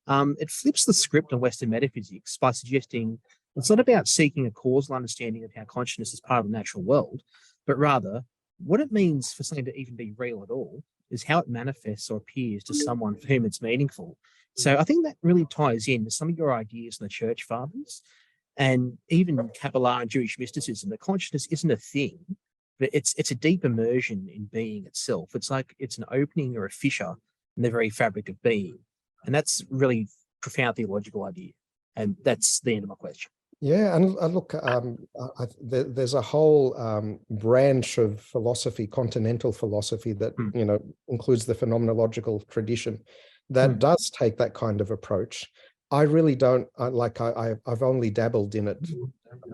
It flips the script on Western metaphysics by suggesting it's not about seeking a causal understanding of how consciousness is part of the natural world, but rather what it means for something to even be real at all is how it manifests or appears to someone for whom it's meaningful. So I think that really ties in to some of your ideas in the Church Fathers and even Kabbalah and Jewish mysticism. The consciousness isn't a thing, but it's a deep immersion in being itself. It's like it's an opening or a fissure in the very fabric of being. And that's really profound theological idea. And that's the end of my question. Yeah, and look, there's a whole branch of philosophy, continental philosophy, that includes the phenomenological tradition that does take that kind of approach. I really don't I've only dabbled in it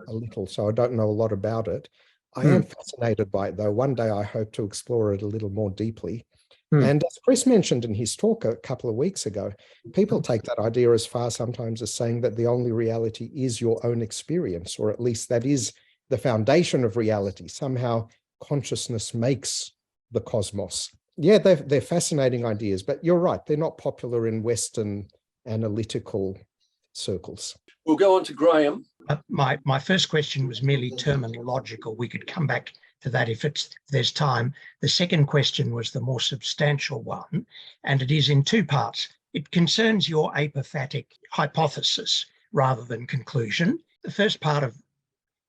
a little, so I don't know a lot about it. I am fascinated by it, though. One day I hope to explore it a little more deeply. And as Chris mentioned in his talk a couple of weeks ago, people take that idea as far sometimes as saying that the only reality is your own experience, or at least that is the foundation of reality. Somehow consciousness makes the cosmos. Yeah, they're fascinating ideas, but you're right, they're not popular in Western analytical circles. We'll go on to Graham. My first question was merely terminological. We could come back to that if there's time. The second question was the more substantial one, and it is in two parts. It concerns your apophatic hypothesis rather than conclusion. The first part of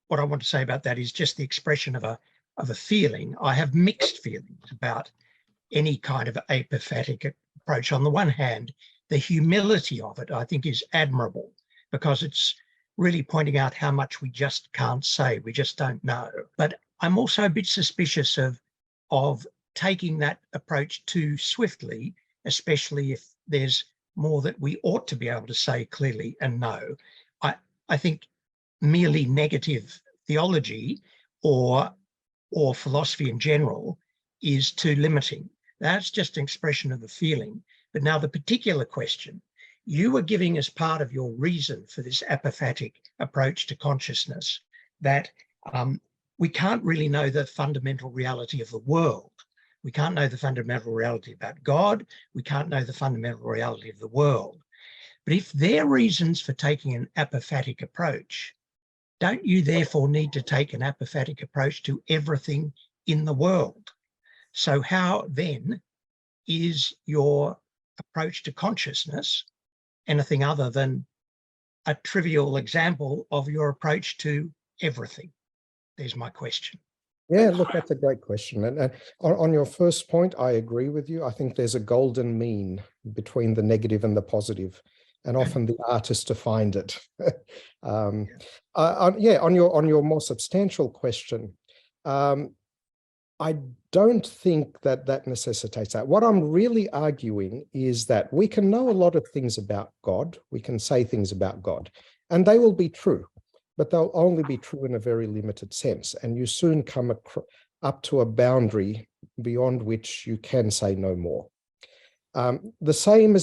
what I want to say about that is just the expression of a feeling. I have mixed feelings about any kind of apophatic approach. On the one hand, the humility of it, I think, is admirable, because it's really pointing out how much we just can't say, we just don't know. But I'm also a bit suspicious of taking that approach too swiftly, especially if there's more that we ought to be able to say clearly and know. I think merely negative theology or philosophy in general is too limiting. That's just an expression of the feeling. But now the particular question, you were giving as part of your reason for this apophatic approach to consciousness that we can't really know the fundamental reality of the world. We can't know the fundamental reality about God. We can't know the fundamental reality of the world. But if they're reasons for taking an apophatic approach, don't you therefore need to take an apophatic approach to everything in the world? So how then is your approach to consciousness anything other than a trivial example of your approach to everything? There's my question. Yeah, look, that's a great question. And on your first point, I agree with you. I think there's a golden mean between the negative and the positive, and often the art is to find it. On your more substantial question, I don't think that necessitates that. What I'm really arguing is that we can know a lot of things about God. We can say things about God, and they will be true, but they'll only be true in a very limited sense. And you soon come up to a boundary beyond which you can say no more. The same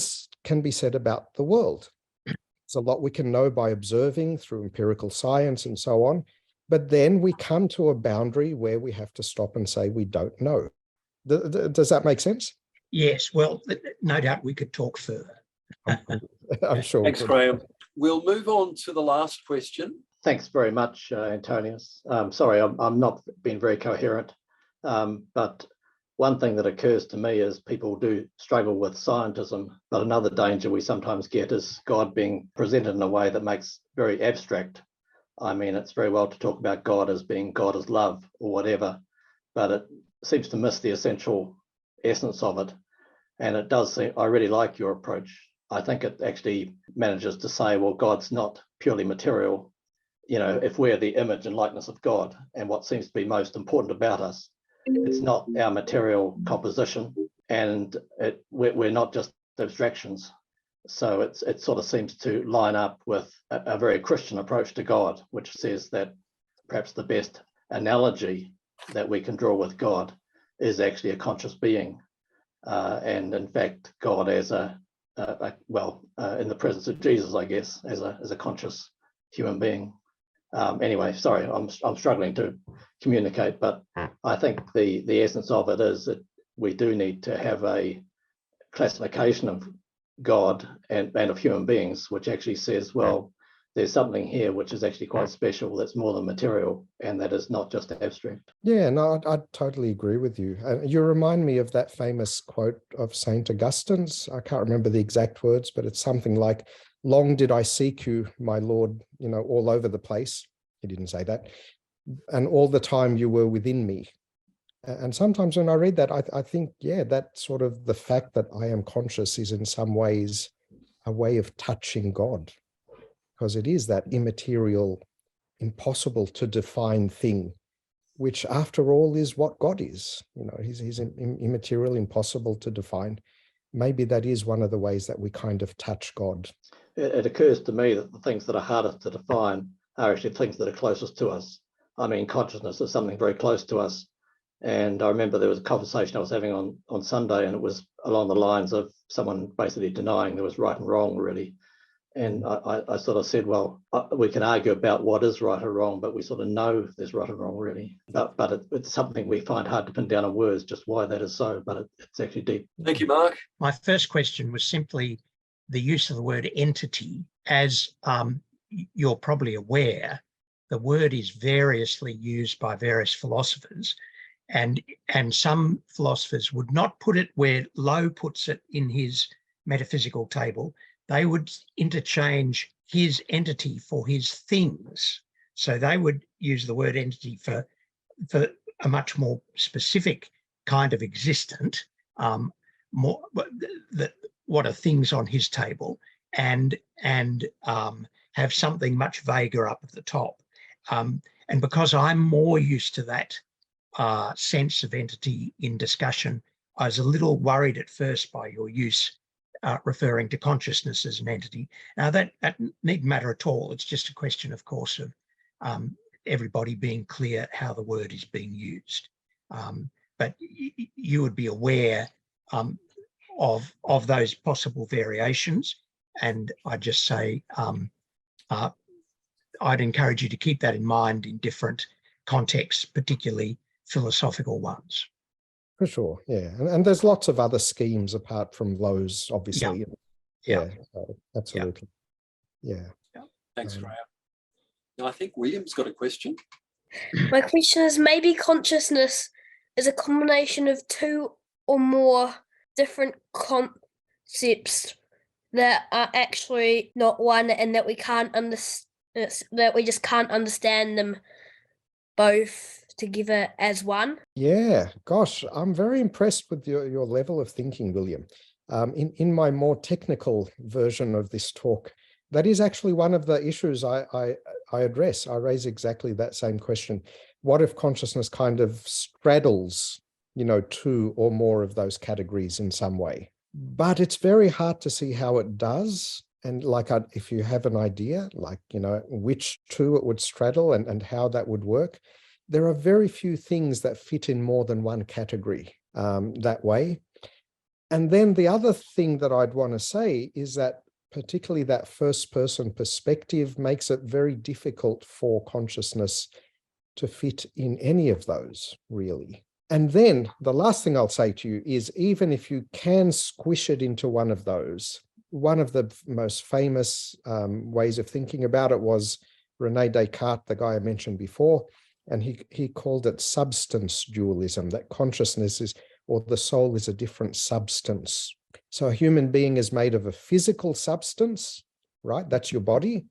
can be said about the world. There's a lot we can know by observing through empirical science and so on, but then we come to a boundary where we have to stop and say we don't know. Does that make sense? Yes, well, no doubt we could talk further. I'm sure. Thanks, Graham. We'll move on to the last question. Thanks very much, Antonius. Sorry, I'm not being very coherent, but one thing that occurs to me is people do struggle with scientism, but another danger we sometimes get is God being presented in a way that makes very abstract. I mean, it's very well to talk about God as being God as love or whatever, but it seems to miss the essential essence of it. And it does seem, I really like your approach. I think it actually manages to say, well, God's not purely material. You know, if we're the image and likeness of God, and what seems to be most important about us, it's not our material composition, and we're not just abstractions. So it sort of seems to line up with a very Christian approach to God, which says that perhaps the best analogy that we can draw with God is actually a conscious being, and in fact, God as in the presence of Jesus, I guess, as a conscious human being. Anyway, sorry, I'm struggling to communicate, but I think the essence of it is that we do need to have a classification of God and of human beings, which actually says, well, there's something here which is actually quite special, that's more than material, and that is not just abstract. Yeah, no, I totally agree with you. You remind me of that famous quote of St. Augustine's. I can't remember the exact words, but it's something like, "Long did I seek you, my Lord, all over the place." He didn't say that. "And all the time you were within me." And sometimes when I read that, I think, yeah, that sort of the fact that I am conscious is in some ways a way of touching God, because it is that immaterial, impossible to define thing, which after all is what God is. He's immaterial, impossible to define. Maybe that is one of the ways that we kind of touch God. It occurs to me that the things that are hardest to define are actually things that are closest to us. I mean, consciousness is something very close to us. And I remember there was a conversation I was having on Sunday, and it was along the lines of someone basically denying there was right and wrong, really. And I sort of said, well, we can argue about what is right or wrong, but we sort of know there's right and wrong, really. But it's something we find hard to pin down in words, just why that is so, but it's actually deep. Thank you, Mark. My first question was simply the use of the word entity. As you're probably aware, the word is variously used by various philosophers, and some philosophers would not put it where Lowe puts it in his metaphysical table. They would interchange his entity for his things. So they would use the word entity for a much more specific kind of existent, what are things on his table, and have something much vaguer up at the top. And because I'm more used to that sense of entity in discussion, I was a little worried at first by your use referring to consciousness as an entity. Now that needn't matter at all. It's just a question, of course, of everybody being clear how the word is being used. But you would be aware of those possible variations, and I'd just say I'd encourage you to keep that in mind in different contexts, particularly philosophical ones. For sure, yeah. And there's lots of other schemes apart from Lowe's, obviously. Yeah. So absolutely. Yeah. Thanks, Graham. Now, I think William's got a question. My question is, maybe consciousness is a combination of two or more different concepts that are actually not one, and that we can't that we just can't understand them both together as one? Yeah, gosh, I'm very impressed with your level of thinking, William. In my more technical version of this talk, that is actually one of the issues I address. I raise exactly that same question. What if consciousness kind of straddles, two or more of those categories in some way? But it's very hard to see how it does. And if you have an idea, which two it would straddle and how that would work, there are very few things that fit in more than one category that way. And then the other thing that I'd want to say is that particularly that first person perspective makes it very difficult for consciousness to fit in any of those, really. And then the last thing I'll say to you is, even if you can squish it into one of those, one of the most famous ways of thinking about it was René Descartes, the guy I mentioned before, and he called it substance dualism, that consciousness is, or the soul is, a different substance. So a human being is made of a physical substance, right? That's your body.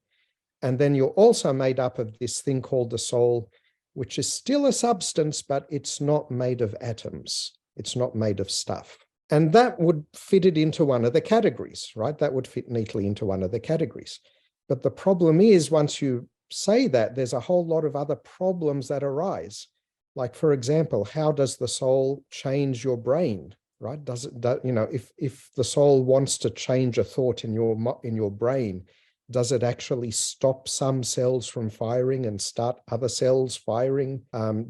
And then you're also made up of this thing called the soul, which is still a substance, but it's not made of atoms. It's not made of stuff. And that would fit it into one of the categories, right? That would fit neatly into one of the categories. But the problem is, once you say that, there's a whole lot of other problems that arise. Like, for example, how does the soul change your brain, right? Does it, if the soul wants to change a thought in your brain, does it actually stop some cells from firing and start other cells firing?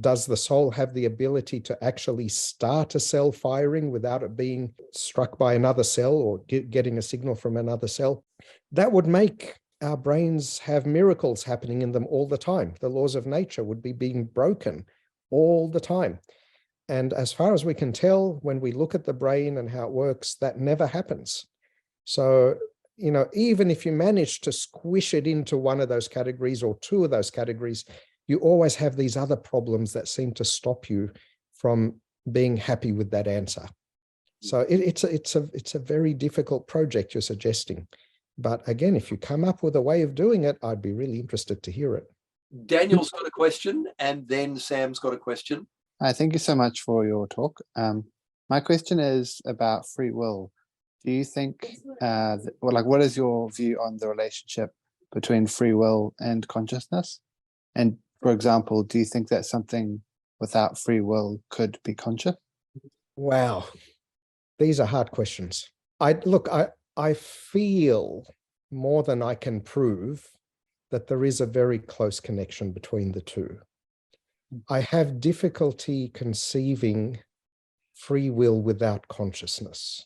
Does the soul have the ability to actually start a cell firing without it being struck by another cell or getting a signal from another cell? That would make our brains have miracles happening in them all the time. The laws of nature would be being broken all the time. And as far as we can tell, when we look at the brain and how it works, that never happens. So, even if you manage to squish it into one of those categories or two of those categories, you always have these other problems that seem to stop you from being happy with that answer. So it's a very difficult project you're suggesting. But again, if you come up with a way of doing it, I'd be really interested to hear it. Daniel's got a question, and then Sam's got a question. Hi, thank you so much for your talk. My question is about free will. Do you think, what is your view on the relationship between free will and consciousness? And for example, do you think that something without free will could be conscious? Wow, these are hard questions. I feel more than I can prove that there is a very close connection between the two. I have difficulty conceiving free will without consciousness.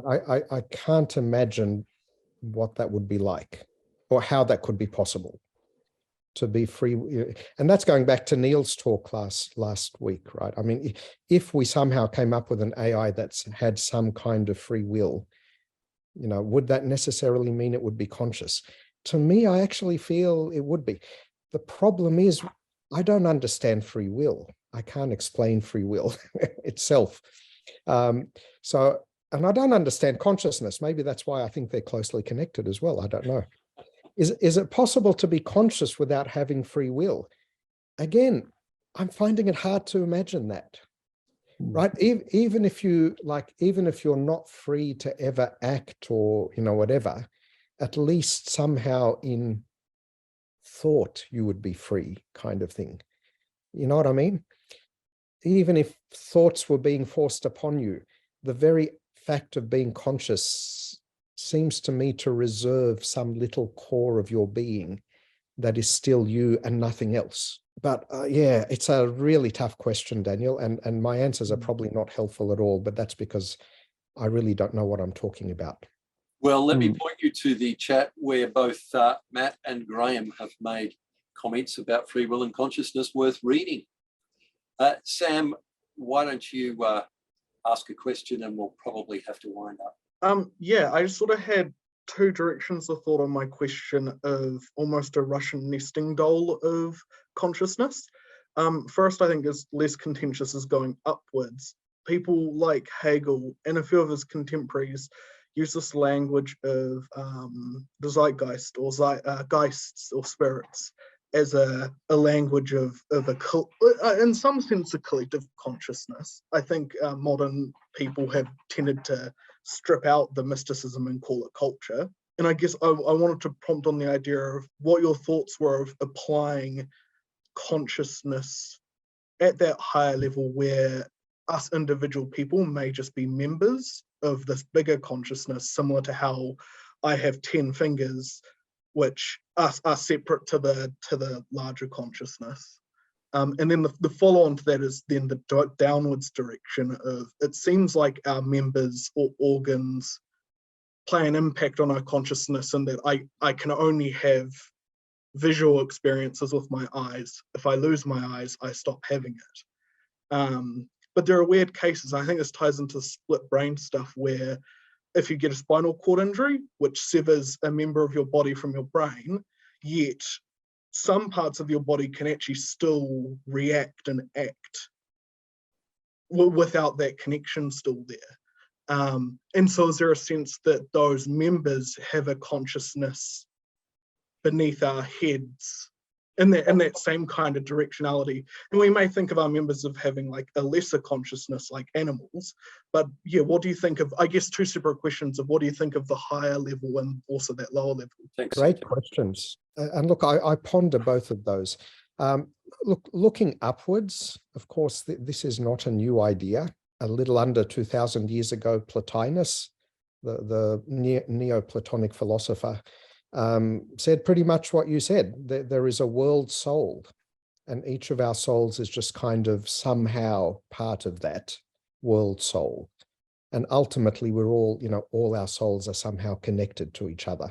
I can't imagine what that would be like or how that could be possible to be free. And that's going back to Neil's talk last week, right? I mean, if we somehow came up with an AI that's had some kind of free will, would that necessarily mean it would be conscious? To me, I actually feel it would be. The problem is, I don't understand free will. I can't explain free will itself. And I don't understand consciousness. Maybe that's why I think they're closely connected as well. I don't know. Is it possible to be conscious without having free will? Again, I'm finding it hard to imagine that. Right? Even if you're not free to ever act or whatever, at least somehow in thought you would be free, kind of thing. You know what I mean? Even if thoughts were being forced upon you, the very fact of being conscious seems to me to reserve some little core of your being that is still you and nothing else. But yeah, it's a really tough question, Daniel, and my answers are probably not helpful at all, but that's because I really don't know what I'm talking about. Well, let me point you to the chat where both Matt and Graham have made comments about free will and consciousness worth reading. Sam, why don't you ask a question, and we'll probably have to wind up. Yeah, I sort of had two directions of thought on my question of almost a Russian nesting doll of consciousness. First, I think is less contentious is going upwards. People like Hegel and a few of his contemporaries use this language of the zeitgeist or geists or spirits as a language of in some sense, a collective consciousness. I think modern people have tended to strip out the mysticism and call it culture. And I guess I wanted to prompt on the idea of what your thoughts were of applying consciousness at that higher level where us individual people may just be members of this bigger consciousness, similar to how I have 10 fingers, which are separate to the larger consciousness. And then the follow-on to that is then the downwards direction of, it seems like our members or organs play an impact on our consciousness, and that I can only have visual experiences with my eyes. If I lose my eyes, I stop having it. But there are weird cases. I think this ties into split brain stuff, where if you get a spinal cord injury, which severs a member of your body from your brain, yet some parts of your body can actually still react and act without that connection still there. And so is there a sense that those members have a consciousness beneath our heads in that same kind of directionality? And we may think of our members of having like a lesser consciousness like animals, but yeah, what do you think of, I guess, two separate questions of what do you think of the higher level and also that lower level? Thanks. Great questions. And look, I ponder both of those. Looking upwards, of course, this is not a new idea. A little under 2,000 years ago, Plotinus, the Neoplatonic philosopher, said pretty much what you said. There is a world soul, and each of our souls is just kind of somehow part of that world soul. And ultimately, we're all, all our souls are somehow connected to each other.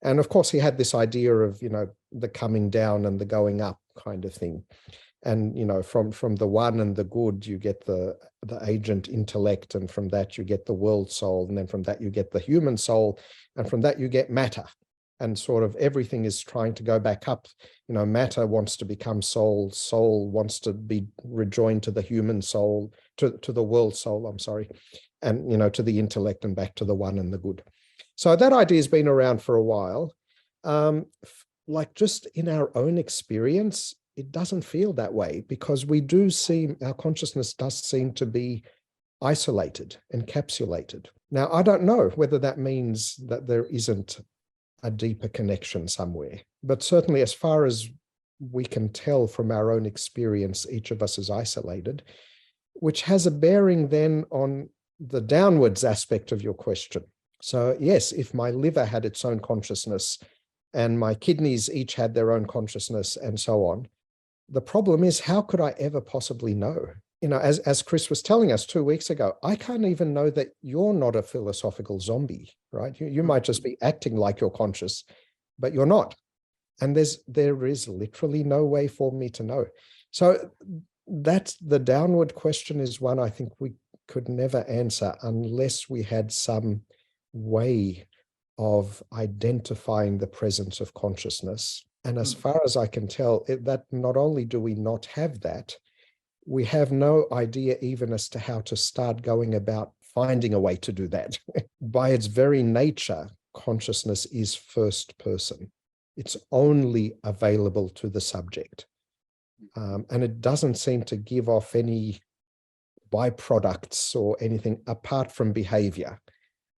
And of course, he had this idea of, the coming down and the going up kind of thing. And, from the one and the good, you get the agent intellect, and from that you get the world soul, and then from that you get the human soul, and from that you get matter. And sort of everything is trying to go back up. Matter wants to become soul, soul wants to be rejoined to the human soul, to the world soul, I'm sorry, and, to the intellect and back to the one and the good. So that idea has been around for a while. Like just in our own experience, it doesn't feel that way, because our consciousness does seem to be isolated, encapsulated. Now, I don't know whether that means that there isn't a deeper connection somewhere, but certainly as far as we can tell from our own experience, each of us is isolated, which has a bearing then on the downwards aspect of your question. So yes, if my liver had its own consciousness and my kidneys each had their own consciousness and so on, the problem is, how could I ever possibly know? As Chris was telling us 2 weeks ago, I can't even know that you're not a philosophical zombie, right? You might just be acting like you're conscious, but you're not. And there is literally no way for me to know. So that's the downward question, is one I think we could never answer unless we had some way of identifying the presence of consciousness. And as far as I can tell, that not only do we not have that, we have no idea even as to how to start going about finding a way to do that. By its very nature, consciousness is first person. It's only available to the subject. And it doesn't seem to give off any byproducts or anything apart from behavior,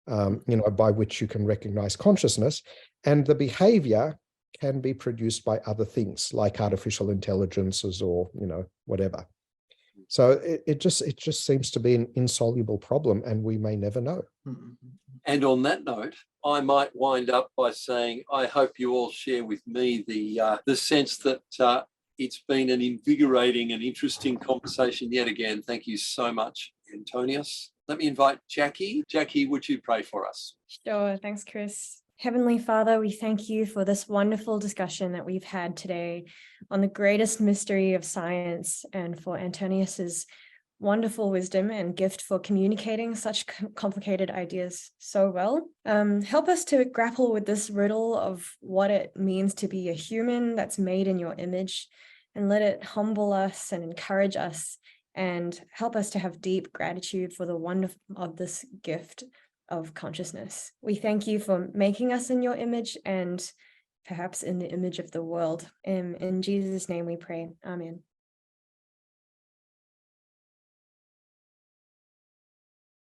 by which you can recognize consciousness. And the behavior can be produced by other things like artificial intelligences or, whatever. So it just seems to be an insoluble problem, and we may never know. And on that note, I might wind up by saying I hope you all share with me the sense that it's been an invigorating and interesting conversation yet again. Thank you so much, Antonius. Let me invite Jackie. Jackie, would you pray for us? Sure. Thanks, Chris. Heavenly Father, we thank you for this wonderful discussion that we've had today on the greatest mystery of science, and for Antonius's wonderful wisdom and gift for communicating such complicated ideas so well. Help us to grapple with this riddle of what it means to be a human that's made in your image, and let it humble us and encourage us, and help us to have deep gratitude for the wonder of this gift of consciousness. We thank you for making us in your image, and perhaps in the image of the world. In Jesus' name we pray. Amen.